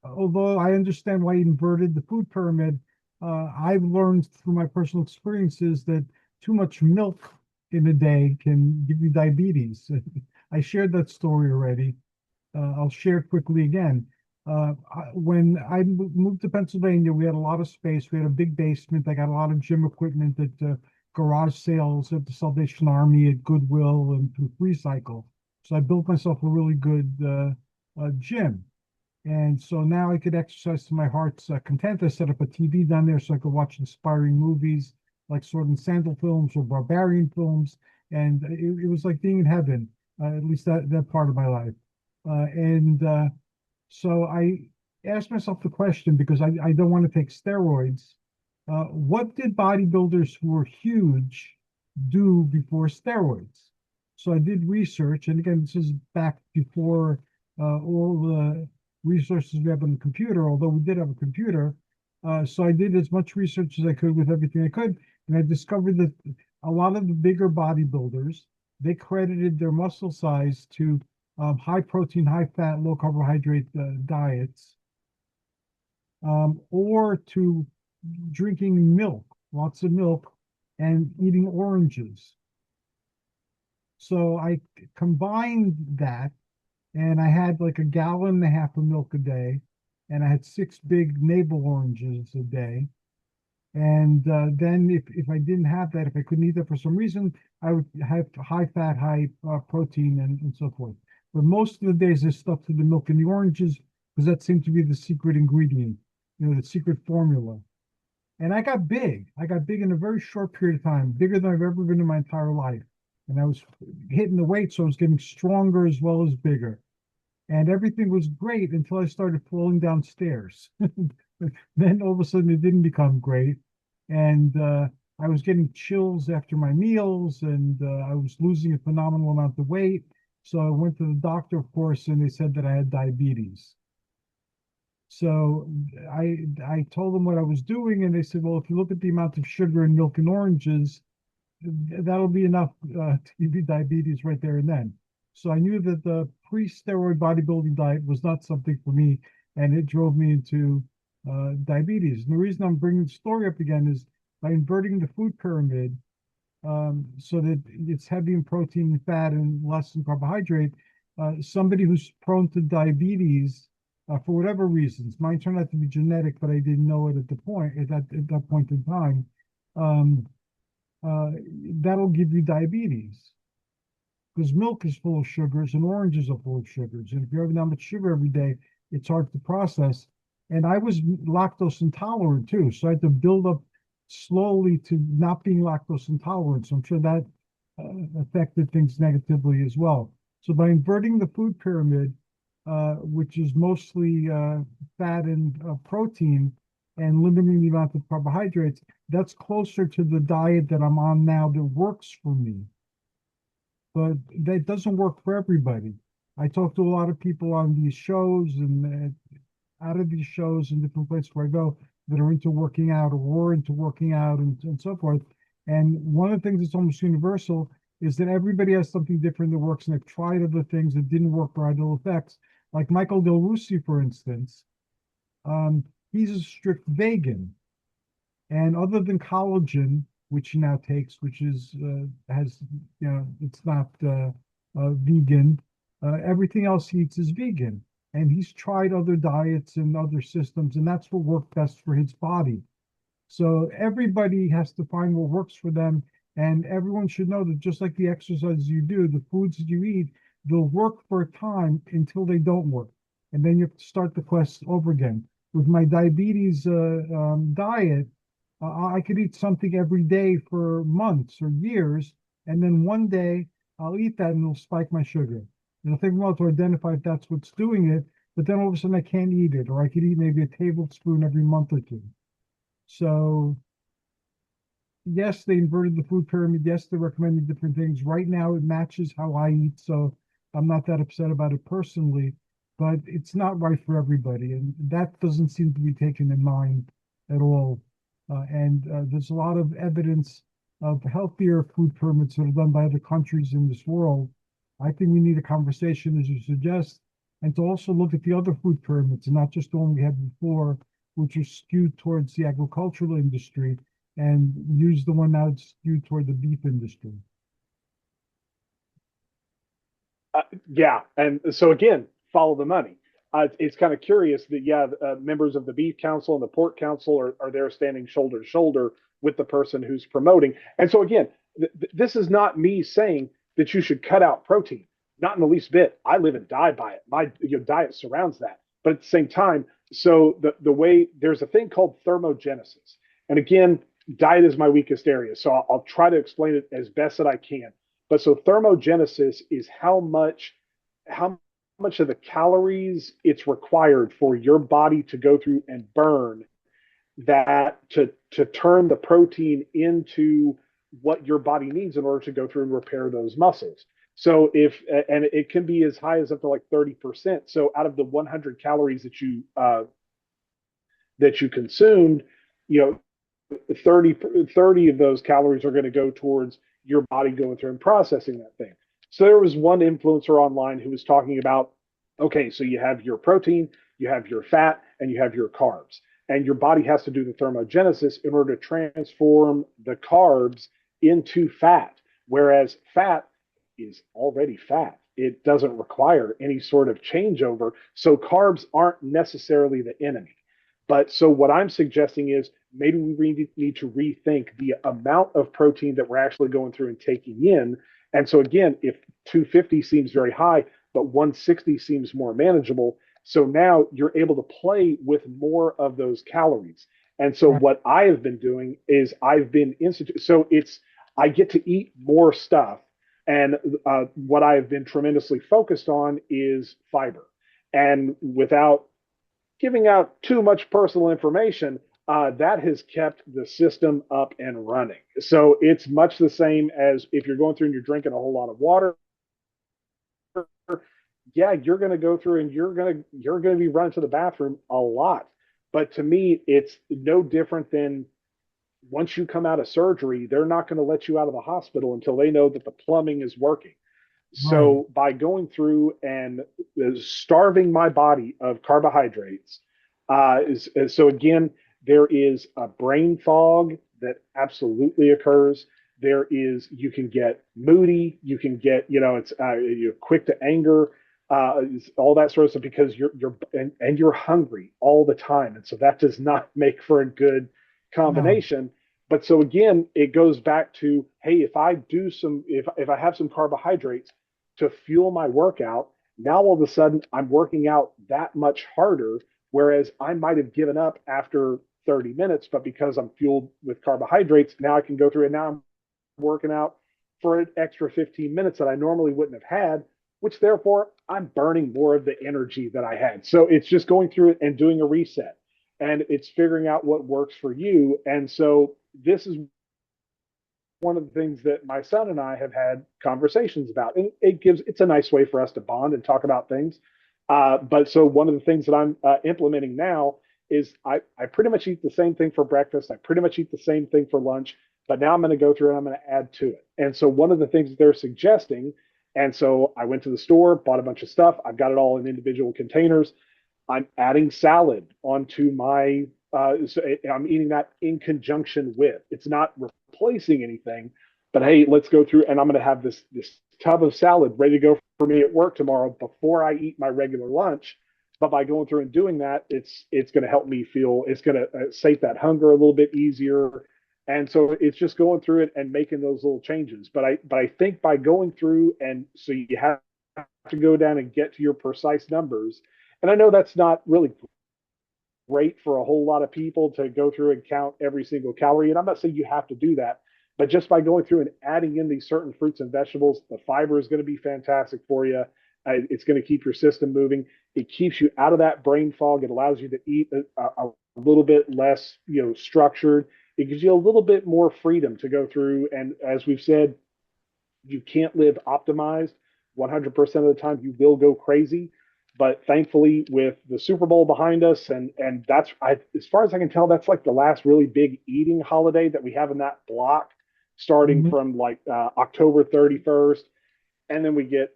although I understand why you inverted the food pyramid, I've learned through my personal experiences that too much milk in a day can give you diabetes. I shared that story already. I'll share quickly again. When I moved to Pennsylvania, we had a lot of space. We had a big basement. I got a lot of gym equipment at garage sales at the Salvation Army, at Goodwill, and through FreeCycle. So I built myself a really good gym. And so now I could exercise to my heart's content. I set up a TV down there so I could watch inspiring movies like Sword and Sandal films or barbarian films. And it was like being in heaven, at least that part of my life. And so I asked myself the question, because I don't want to take steroids. What did bodybuilders who were huge do before steroids? So I did research, and again, this is back before all the resources we have on the computer, although we did have a computer. So I did as much research as I could with everything I could, and I discovered that a lot of the bigger bodybuilders, they credited their muscle size to high protein, high fat, low carbohydrate diets, or to drinking milk, lots of milk, and eating oranges. So I combined that, and I had like a gallon and a half of milk a day, and I had 6 big navel oranges a day. And then if I didn't have that, if I couldn't eat that for some reason, I would have high fat, high protein, and so forth. But most of the days I stuck to the milk and the oranges because that seemed to be the secret ingredient, the secret formula. And I got big. I got big in a very short period of time, bigger than I've ever been in my entire life. And I was hitting the weight, so I was getting stronger as well as bigger. And everything was great until I started falling downstairs. Then all of a sudden it didn't become great. And I was getting chills after my meals, and I was losing a phenomenal amount of weight. So I went to the doctor, of course, and they said that I had diabetes. So I told them what I was doing, and they said, well, if you look at the amount of sugar in milk and oranges, that'll be enough to give you diabetes right there and then. So I knew that the pre-steroid bodybuilding diet was not something for me, and it drove me into diabetes. And the reason I'm bringing the story up again is by inverting the food pyramid, so that it's heavy in protein and fat and less in carbohydrate. Somebody who's prone to diabetes, for whatever reasons, mine turned out to be genetic, but I didn't know it at that point in time. That'll give you diabetes, because milk is full of sugars and oranges are full of sugars. And if you're having that much sugar every day, it's hard to process. And I was lactose intolerant too, so I had to build up slowly to not being lactose intolerant. So I'm sure that affected things negatively as well. So by inverting the food pyramid, which is mostly fat and protein, and limiting the amount of carbohydrates, that's closer to the diet that I'm on now that works for me. But that doesn't work for everybody. I talk to a lot of people on these shows and out of these shows in different places where I go that are into working out or were into working out and so forth. And one of the things that's almost universal is that everybody has something different that works, and they've tried other things that didn't work or had ill effects. Like Michael Del Rusi, for instance, he's a strict vegan. And other than collagen, which he now takes, which is it's not vegan. Everything else he eats is vegan, and he's tried other diets and other systems, and that's what worked best for his body. So everybody has to find what works for them, and everyone should know that just like the exercises you do, the foods that you eat, they'll work for a time until they don't work, and then you have to start the quest over again. With my diabetes diet, I could eat something every day for months or years, and then one day I'll eat that and it'll spike my sugar. And I'll take a while to identify if that's what's doing it, but then all of a sudden I can't eat it, or I could eat maybe a tablespoon every month or two. So yes, they inverted the food pyramid. Yes, they're recommending different things. Right now, it matches how I eat, so I'm not that upset about it personally, but it's not right for everybody, and that doesn't seem to be taken in mind at all. And there's a lot of evidence of healthier food pyramids that are done by other countries in this world. I think we need a conversation, as you suggest, and to also look at the other food pyramids, and not just the one we had before, which are skewed towards the agricultural industry, and use the one now skewed toward the beef industry. Yeah, and so again, follow the money. It's kind of curious that members of the beef council and the pork council are there standing shoulder to shoulder with the person who's promoting. And so again, this is not me saying that you should cut out protein, not in the least bit. I live and die by it. My diet surrounds that. But at the same time, so the way there's a thing called thermogenesis, and again, diet is my weakest area, so I'll try to explain it as best that I can. But so thermogenesis is how much of the calories it's required for your body to go through and burn that to turn the protein into what your body needs in order to go through and repair those muscles. So and it can be as high as up to like 30%. So out of the 100 calories that you consumed, you know, 30 of those calories are going to go towards your body going through and processing that thing. So there was one influencer online who was talking about, okay, so you have your protein, you have your fat, and you have your carbs. And your body has to do the thermogenesis in order to transform the carbs into fat, whereas fat is already fat. It doesn't require any sort of changeover. So carbs aren't necessarily the enemy. But so what I'm suggesting is maybe we need to rethink the amount of protein that we're actually going through and taking in. And so again, if 250 seems very high, but 160 seems more manageable, so now you're able to play with more of those calories. And so what I have been doing is I get to eat more stuff. And what I've been tremendously focused on is fiber. And without giving out too much personal information, that has kept the system up and running. So it's much the same as if you're going through and you're drinking a whole lot of water. Yeah, you're going to go through and you're going to be running to the bathroom a lot. But to me, it's no different than once you come out of surgery, they're not going to let you out of the hospital until they know that the plumbing is working. Right. So by going through and starving my body of carbohydrates, so again, there is a brain fog that absolutely occurs. You can get moody, you can get, you're quick to anger, all that sort of stuff because and you're hungry all the time, and so that does not make for a good No. combination. But so again, it goes back to, hey, if I have some carbohydrates to fuel my workout, now all of a sudden I'm working out that much harder, whereas I might have given up after 30 minutes, but because I'm fueled with carbohydrates, now I can go through and now I'm working out for an extra 15 minutes that I normally wouldn't have had, which therefore I'm burning more of the energy that I had. So it's just going through it and doing a reset. And it's figuring out what works for you. And so this is one of the things that my son and I have had conversations about. And it's a nice way for us to bond and talk about things. But so one of the things that I'm implementing now is I pretty much eat the same thing for breakfast. I pretty much eat the same thing for lunch, but now I'm going to go through and I'm going to add to it. And so one of the things that they're suggesting, and so I went to the store, bought a bunch of stuff. I've got it all in individual containers. I'm adding salad onto my, so I'm eating that in conjunction with. It's not replacing anything, but hey, let's go through and I'm going to have this tub of salad ready to go for me at work tomorrow before I eat my regular lunch. But by going through and doing that, it's going to help me feel, it's going to sate that hunger a little bit easier. And so it's just going through it and making those little changes. But I think by going through and so you have to go down and get to your precise numbers. And I know that's not really great for a whole lot of people to go through and count every single calorie. And I'm not saying you have to do that, but just by going through and adding in these certain fruits and vegetables, the fiber is going to be fantastic for you. It's going to keep your system moving. It keeps you out of that brain fog. It allows you to eat a little bit less, structured. It gives you a little bit more freedom to go through. And as we've said, you can't live optimized 100% of the time. You will go crazy. But thankfully, with the Super Bowl behind us, and that's, as far as I can tell, that's like the last really big eating holiday that we have in that block, starting Mhm. from like October 31st, and then we get,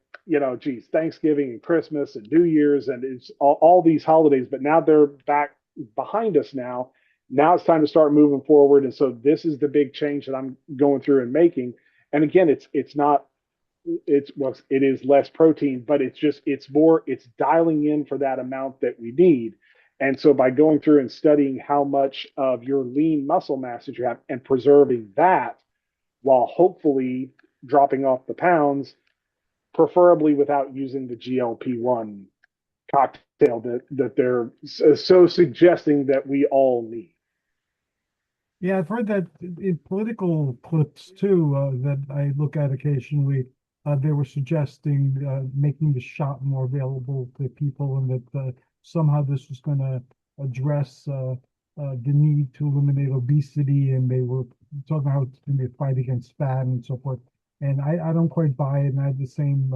Thanksgiving and Christmas and New Year's, and it's all these holidays. But now they're back behind us now. Now it's time to start moving forward, and so this is the big change that I'm going through and making. And again, it's not it is less protein, but it's dialing in for that amount that we need. And so by going through and studying how much of your lean muscle mass that you have and preserving that while hopefully dropping off the pounds, preferably without using the GLP-1 cocktail that they're so suggesting that we all need. Yeah, I've heard that in political clips too, that I look at occasionally. They were suggesting making the shot more available to people, and that somehow this was going to address the need to eliminate obesity, and they were talking about how it's going to be a fight against fat and so forth. And I don't quite buy it, and I have the same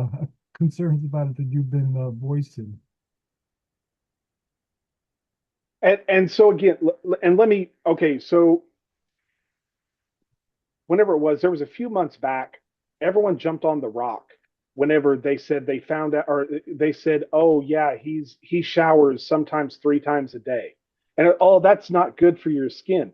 concerns about it that you've been voicing. And so again, and let me, okay, so whenever it was, there was a few months back, everyone jumped on the rock whenever they said they found out, or they said, oh yeah, he showers sometimes 3 times a day, and oh, that's not good for your skin.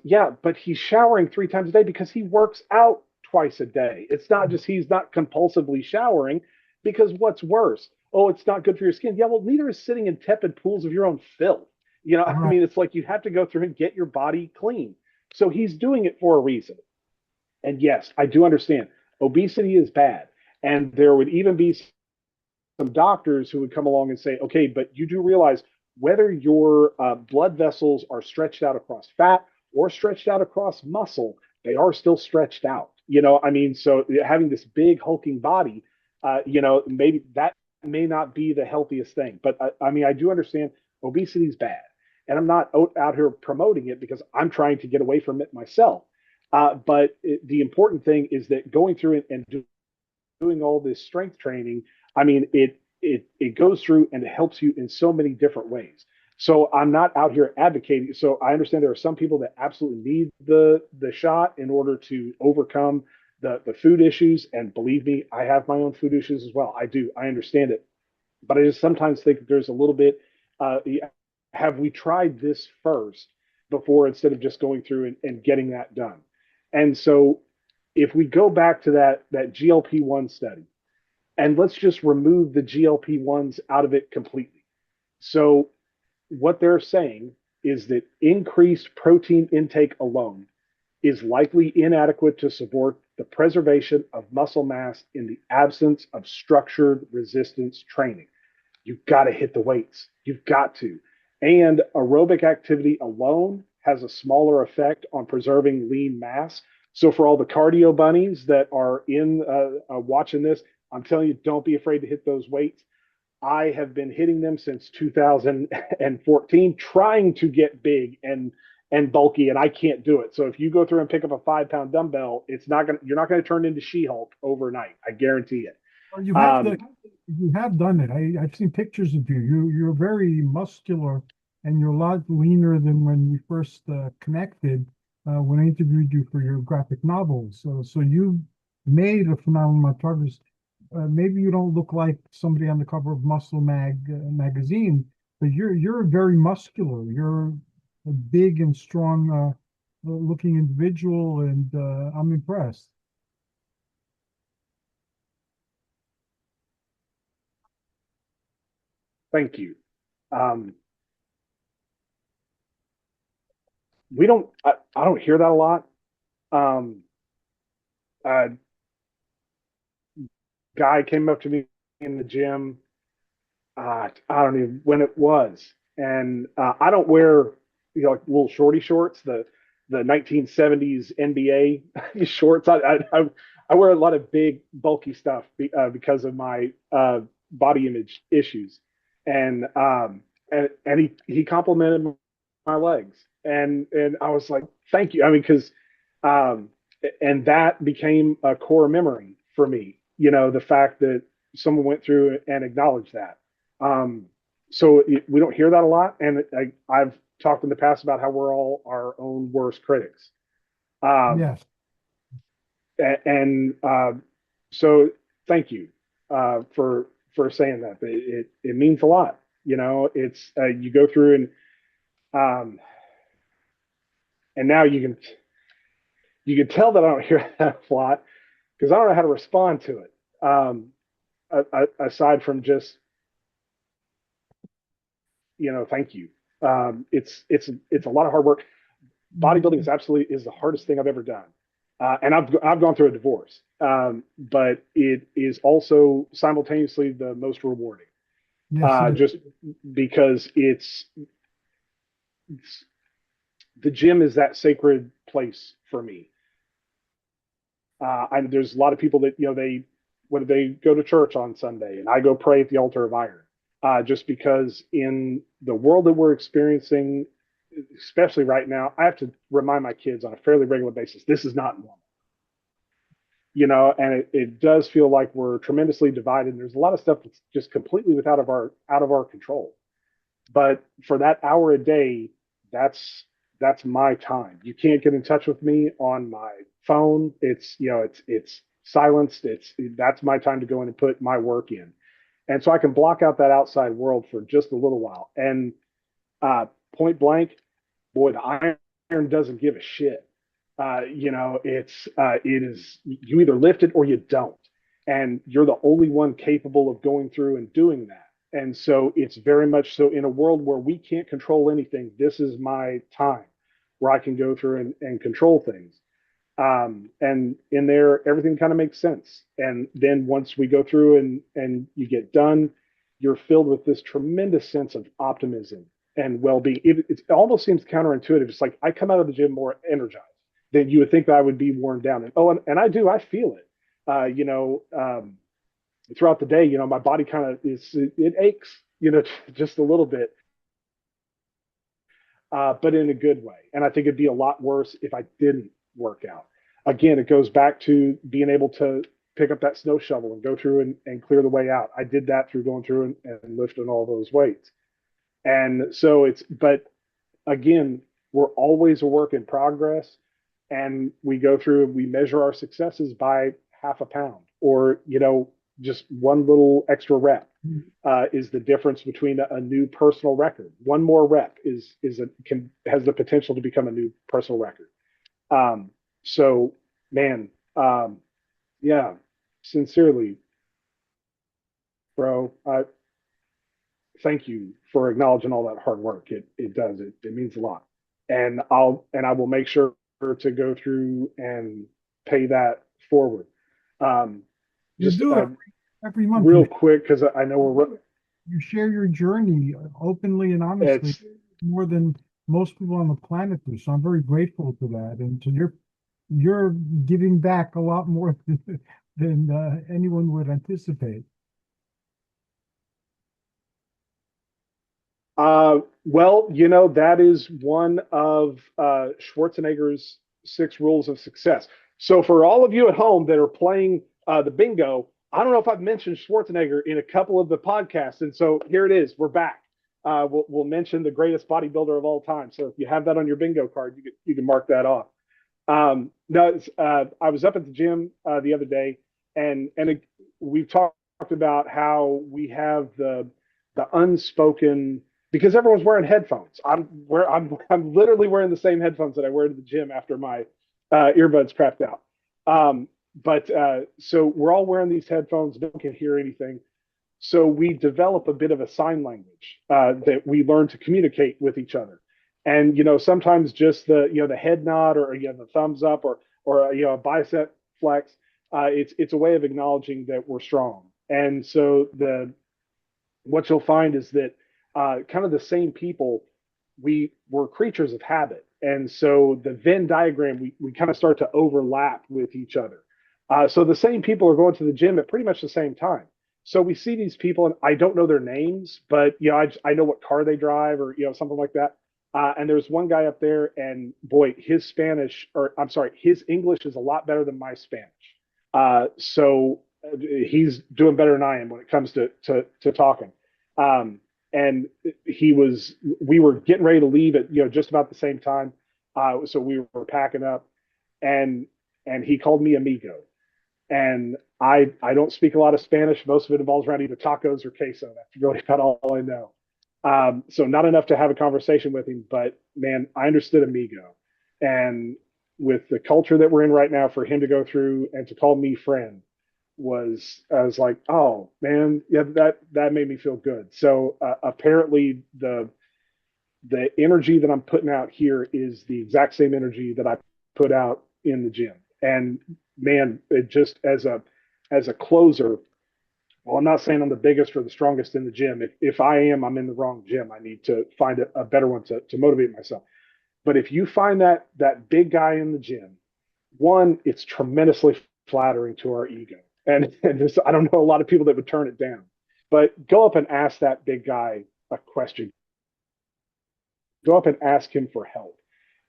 Yeah, but he's showering 3 times a day because he works out twice a day. It's not just he's not compulsively showering, because what's worse? Oh, it's not good for your skin. Yeah, well, neither is sitting in tepid pools of your own filth. I Right. mean, it's like you have to go through and get your body clean. So he's doing it for a reason. And yes, I do understand obesity is bad. And there would even be some doctors who would come along and say, okay, but you do realize whether your blood vessels are stretched out across fat or stretched out across muscle, they are still stretched out. I mean, so having this big hulking body, maybe that may not be the healthiest thing. But I mean, I do understand obesity is bad. And I'm not out here promoting it because I'm trying to get away from it myself. The important thing is that going through it and doing all this strength training, I mean, it goes through and it helps you in so many different ways. So I'm not out here advocating. So I understand there are some people that absolutely need the shot in order to overcome the food issues. And believe me, I have my own food issues as well. I do. I understand it. But I just sometimes think there's a little bit. Have we tried this first before instead of just going through and getting that done? And so if we go back to that GLP-1 study, and let's just remove the GLP-1s out of it completely. So what they're saying is that increased protein intake alone is likely inadequate to support the preservation of muscle mass in the absence of structured resistance training. You've got to hit the weights. You've got to. And aerobic activity alone has a smaller effect on preserving lean mass. So for all the cardio bunnies that are in watching this, I'm telling you, don't be afraid to hit those weights. I have been hitting them since 2014, trying to get big and bulky, and I can't do it. So if you go through and pick up a 5 pound dumbbell, you're not gonna turn into She-Hulk overnight. I guarantee it. Well, Um, you have done it. I've seen pictures of you. You're very muscular, and you're a lot leaner than when we first connected, when I interviewed you for your graphic novels. So you made a phenomenal amount of progress. Maybe you don't look like somebody on the cover of Muscle magazine, but you're very muscular. You're a big and strong looking individual, and I'm impressed. Thank you. Um, I don't hear that a lot. Um, a guy came up to me in the gym. I don't even when it was, and I don't wear like little shorty shorts, the 1970s NBA shorts. I wear a lot of big bulky stuff because of my body image issues, and he complimented my legs, and I was like, thank you. I mean, because and that became a core memory for me. The fact that someone went through and acknowledged that. So we don't hear that a lot, and I've talked in the past about how we're all our own worst critics. Yes. And so thank you for saying that. It means a lot. It's you go through and now you can tell that I don't hear that a lot because I don't know how to respond to it. Aside from just thank you. It's a lot of hard work. Bodybuilding is the hardest thing I've ever done. And I've gone through a divorce, but it is also simultaneously the most rewarding. Yes. Just because it's the gym is that sacred place for me. There's a lot of people that when they go to church on Sunday, and I go pray at the altar of iron, just because in the world that we're experiencing, especially right now, I have to remind my kids on a fairly regular basis, this is not normal. And it does feel like we're tremendously divided. And there's a lot of stuff that's just completely out of our control. But for that hour a day, that's my time. You can't get in touch with me on my phone. It's silenced. That's my time to go in and put my work in. And so I can block out that outside world for just a little while. And point blank, boy, the iron doesn't give a shit. It is you either lift it or you don't, and you're the only one capable of going through and doing that. And so it's very much so in a world where we can't control anything. This is my time where I can go through and control things. And in there, everything kind of makes sense. And then once we go through and you get done, you're filled with this tremendous sense of optimism and well-being. It almost seems counterintuitive. It's like I come out of the gym more energized than you would think that I would be worn down. And I do, I feel it. Throughout the day, my body kind of it aches, just a little bit, but in a good way. And I think it'd be a lot worse if I didn't work out. Again, it goes back to being able to pick up that snow shovel and go through and clear the way out. I did that through going through and lifting all those weights. And so but again, we're always a work in progress. And we go through and we measure our successes by half a pound or, just one little extra rep is the difference between a new personal record. One more rep has the potential to become a new personal record. So, man, yeah, sincerely, bro, thank you for acknowledging all that hard work. It does. It means a lot. And I will make sure to go through and pay that forward. You Just do it every month. real quick, because I know you share your journey openly and honestly more than most people on the planet do. So I'm very grateful to that. And to you're giving back a lot more than anyone would anticipate. Well, that is one of Schwarzenegger's 6 rules of success. So for all of you at home that are playing the bingo, I don't know if I've mentioned Schwarzenegger in a couple of the podcasts. And so here it is. We're back. We'll mention the greatest bodybuilder of all time. So if you have that on your bingo card, you can mark that off. I was up at the gym the other day, and we've talked about how we have the unspoken, because everyone's wearing headphones. I'm literally wearing the same headphones that I wear to the gym after my earbuds crapped out. But so we're all wearing these headphones. No one can hear anything. So we develop a bit of a sign language that we learn to communicate with each other. And sometimes just the head nod or the thumbs up or a bicep flex. It's a way of acknowledging that we're strong. And so what you'll find is that kind of the same people, we're creatures of habit. And so the Venn diagram, we kind of start to overlap with each other. So the same people are going to the gym at pretty much the same time. So we see these people, and I don't know their names, but I know what car they drive, or something like that. And there's one guy up there, and boy, his Spanish, or I'm sorry, his English is a lot better than my Spanish. So he's doing better than I am when it comes to talking. Um, and we were getting ready to leave at just about the same time. So we were packing up, and he called me amigo, and I don't speak a lot of Spanish. Most of it involves around either tacos or queso. That's really about all I know. So not enough to have a conversation with him, but man, I understood amigo, and with the culture that we're in right now, for him to go through and to call me friend I was like, oh man, yeah, that made me feel good. So apparently the energy that I'm putting out here is the exact same energy that I put out in the gym. And man, it just as a closer, well, I'm not saying I'm the biggest or the strongest in the gym. If I am, I'm in the wrong gym. I need to find a better one to motivate myself. But if you find that big guy in the gym, one, it's tremendously flattering to our ego. And I don't know a lot of people that would turn it down. But go up and ask that big guy a question. Go up and ask him for help.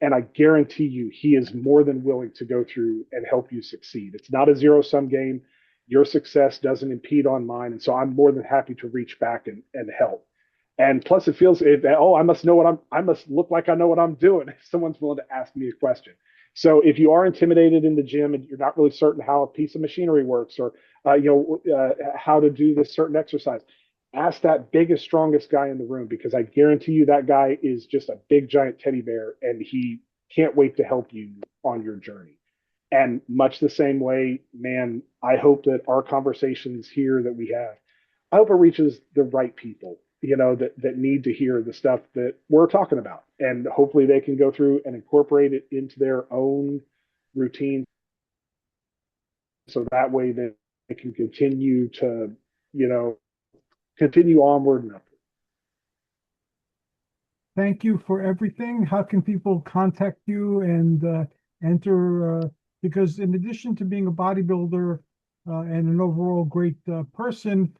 And I guarantee you, he is more than willing to go through and help you succeed. It's not a zero sum game. Your success doesn't impede on mine. And so I'm more than happy to reach back and help. And plus, it feels, I must know I must look like I know what I'm doing if someone's willing to ask me a question. So if you are intimidated in the gym and you're not really certain how a piece of machinery works, or how to do this certain exercise, ask that biggest, strongest guy in the room, because I guarantee you that guy is just a big, giant teddy bear, and he can't wait to help you on your journey. And much the same way, man, I hope that our conversations here that we have, I hope it reaches the right people, that need to hear the stuff that we're talking about. And hopefully they can go through and incorporate it into their own routine. So that way they can continue to, continue onward and upward. Thank you for everything. How can people contact you and enter? Because in addition to being a bodybuilder and an overall great person,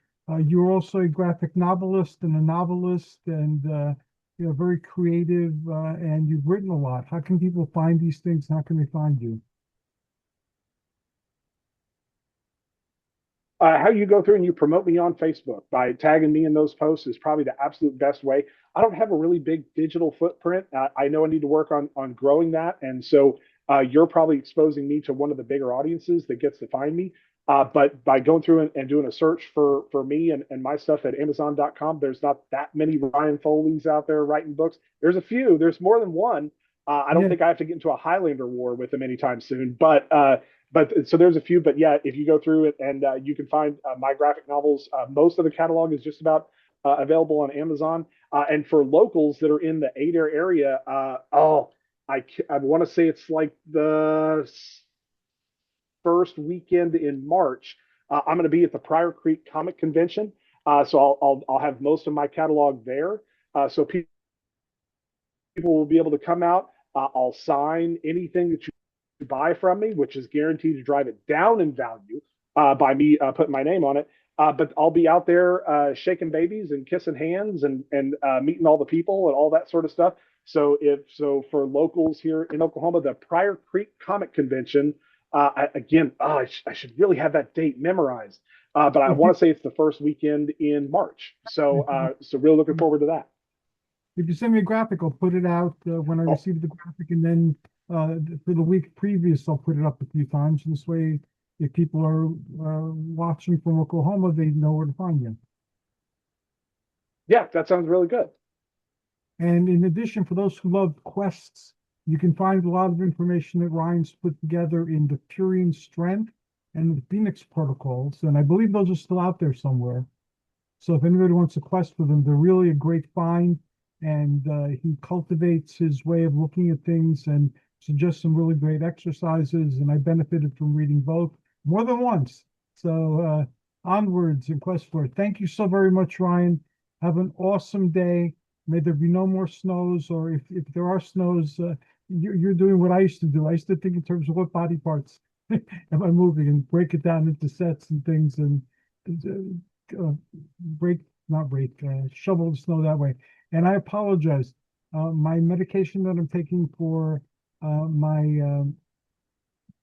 you're also a graphic novelist and a novelist, and very creative, and you've written a lot. How can people find these things? How can they find you? How you go through and you promote me on Facebook by tagging me in those posts is probably the absolute best way. I don't have a really big digital footprint. I know I need to work on growing that, and so you're probably exposing me to one of the bigger audiences that gets to find me. But by going through and doing a search for me and my stuff at Amazon.com, there's not that many Ryan Foleys out there writing books. There's a few. There's more than one. I don't think I have to get into a Highlander war with them anytime soon, but so there's a few. But yeah, if you go through it and you can find my graphic novels, most of the catalog is just about available on Amazon. And for locals that are in the Adair area, I want to say it's like the first weekend in March. I'm going to be at the Pryor Creek Comic Convention, so I'll have most of my catalog there. So people will be able to come out. I'll sign anything that you buy from me, which is guaranteed to drive it down in value by me putting my name on it. But I'll be out there shaking babies and kissing hands and meeting all the people and all that sort of stuff. So for locals here in Oklahoma, the Pryor Creek Comic Convention, I should really have that date memorized. But I want to say it's the first weekend in March. So really looking forward to that. If you send me a graphic, I'll put it out when I receive the graphic, and then for the week previous, I'll put it up a few times. This way, if people are watching from Oklahoma, they know where to find you. Yeah, that sounds really good. And in addition, for those who love quests, you can find a lot of information that Ryan's put together in the Purian Strength and the Phoenix Protocols. And I believe those are still out there somewhere. So if anybody wants to quest for them, they're really a great find. And he cultivates his way of looking at things and suggests some really great exercises. And I benefited from reading both more than once. So onwards and quest for it. Thank you so very much, Ryan. Have an awesome day. May there be no more snows, or if there are snows, you're doing what I used to do. I used to think in terms of what body parts am I moving and break it down into sets and things. And break, not break, shovel the snow that way. And I apologize. My medication that I'm taking for my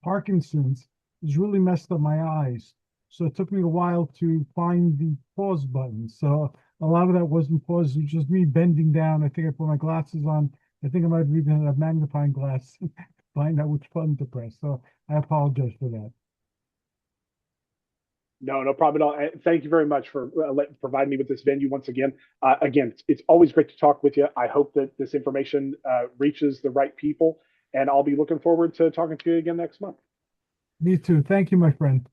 Parkinson's has really messed up my eyes. So it took me a while to find the pause button. So a lot of that wasn't pause, it was just me bending down. I think I put my glasses on. I think I might have even had a magnifying glass to find out which button to press. So I apologize for that. No problem at all. Thank you very much for providing me with this venue once again. Again, it's always great to talk with you. I hope that this information reaches the right people, and I'll be looking forward to talking to you again next month. Me too. Thank you, my friend.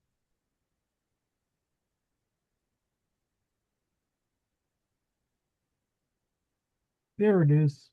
There it is.